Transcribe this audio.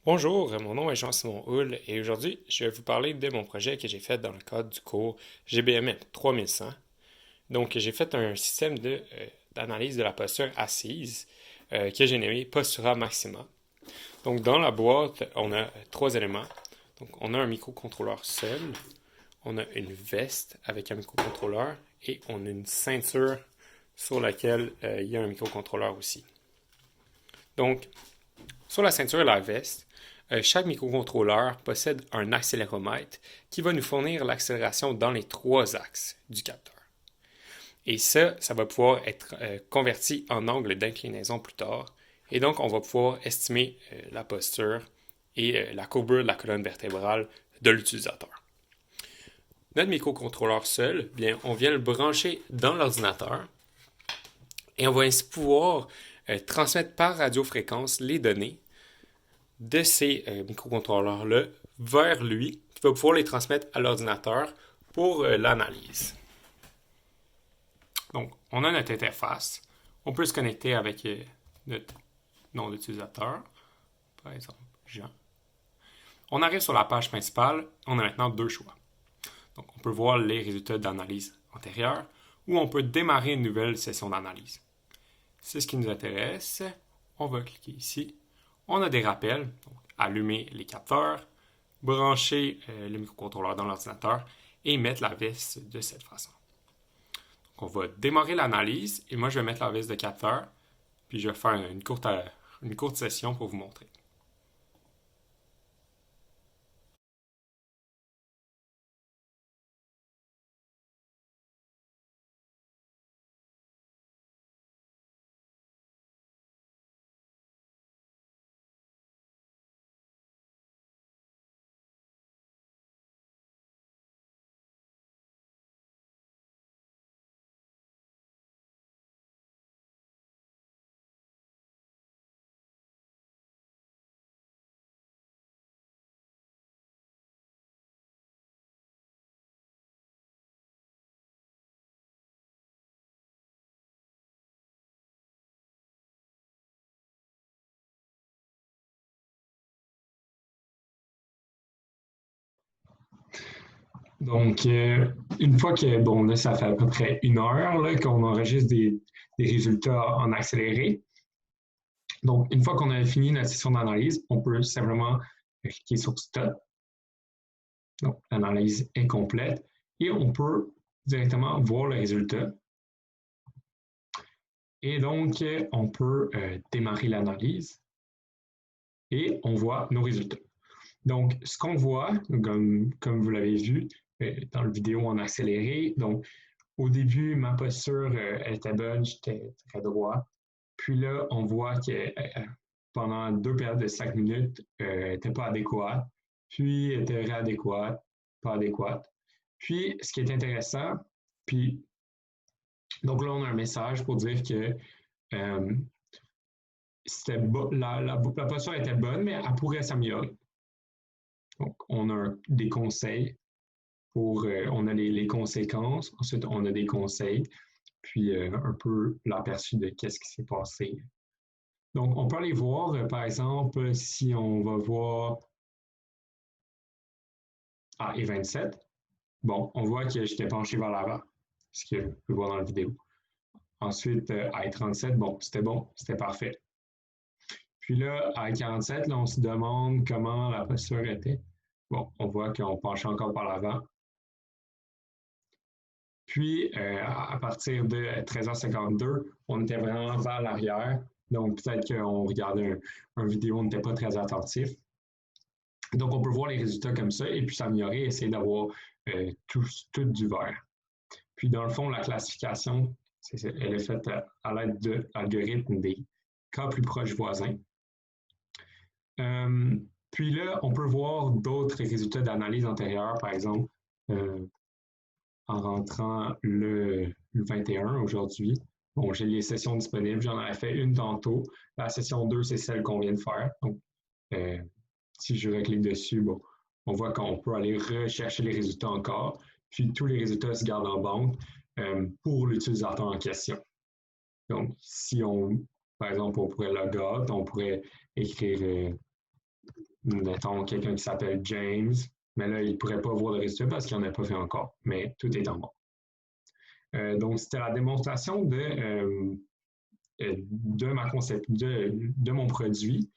Bonjour, mon nom est Jean-Simon Houle et aujourd'hui, je vais vous parler de mon projet que j'ai fait dans le cadre du cours GBMM 3100. Donc, j'ai fait un système d'analyse de la posture assise que j'ai nommé Postura Maxima. Donc, dans la boîte, on a trois éléments. Donc, on a un microcontrôleur seul, on a une veste avec un microcontrôleur et on a une ceinture sur laquelle il y a un microcontrôleur aussi. Donc, sur la ceinture et la veste, chaque microcontrôleur possède un accéléromètre qui va nous fournir l'accélération dans les trois axes du capteur. Et ça va pouvoir être converti en angle d'inclinaison plus tard. Et donc, on va pouvoir estimer la posture et la courbure de la colonne vertébrale de l'utilisateur. Notre microcontrôleur seul, bien, on vient le brancher dans l'ordinateur et on va ainsi pouvoir transmettre par radiofréquence les données de ces microcontrôleurs-là vers lui, qui va pouvoir les transmettre à l'ordinateur pour l'analyse. Donc, on a notre interface. On peut se connecter avec notre nom d'utilisateur, par exemple Jean. On arrive sur la page principale. On a maintenant deux choix. Donc, on peut voir les résultats d'analyse antérieure ou on peut démarrer une nouvelle session d'analyse. C'est ce qui nous intéresse. On va cliquer ici. On a des rappels, donc allumer les capteurs, brancher le microcontrôleur dans l'ordinateur et mettre la vis de cette façon. Donc, on va démarrer l'analyse et moi je vais mettre la vis de capteur, puis je vais faire une courte session pour vous montrer. Donc, une fois que, bon, là, ça fait à peu près une heure là, qu'on enregistre des résultats en accéléré. Donc, une fois qu'on a fini notre session d'analyse, on peut simplement cliquer sur Stop. Donc, l'analyse est complète et on peut directement voir le résultat. Et donc, on peut démarrer l'analyse et on voit nos résultats. Donc, ce qu'on voit, comme vous l'avez vu dans la vidéo en accéléré, donc au début, ma posture elle était bonne, j'étais très droit. Puis là, on voit que pendant deux périodes de 5 minutes, elle n'était pas adéquate, puis elle était réadéquate, pas adéquate. Puis, ce qui est intéressant, puis donc là, on a un message pour dire que euh, la posture était bonne, mais elle pourrait s'améliorer. Donc, on a des conseils on a les conséquences, ensuite on a des conseils, puis un peu l'aperçu de qu'est-ce qui s'est passé. Donc, on peut aller voir, par exemple, si on va voir à E27, bon, on voit que j'étais penché vers l'avant, ce que vous pouvez voir dans la vidéo. Ensuite, à E37, bon, c'était parfait. Puis là, à E47, là, on se demande comment la posture était. Bon, on voit qu'on penche encore par l'avant. Puis, à partir de 13h52, on était vraiment vers l'arrière. Donc, peut-être qu'on regardait une vidéo, on n'était pas très attentif. Donc, on peut voir les résultats comme ça et puis s'améliorer, essayer d'avoir tout du vert. Puis, dans le fond, la classification, elle est faite à l'aide de l'algorithme des cas plus proches voisins. Puis là, on peut voir d'autres résultats d'analyse antérieure, par exemple, en rentrant le 21 aujourd'hui. Bon, j'ai les sessions disponibles. J'en avais fait une tantôt. La session 2, c'est celle qu'on vient de faire. Donc, si je reclique dessus, bon, on voit qu'on peut aller rechercher les résultats encore. Puis, tous les résultats se gardent en banque pour l'utilisateur en question. Donc, si on, par exemple, on pourrait logout, on pourrait écrire mettons, quelqu'un qui s'appelle James, mais là, il ne pourrait pas voir le résultat parce qu'il n'en a pas fait encore, mais tout est en bon. Donc, c'était la démonstration de mon produit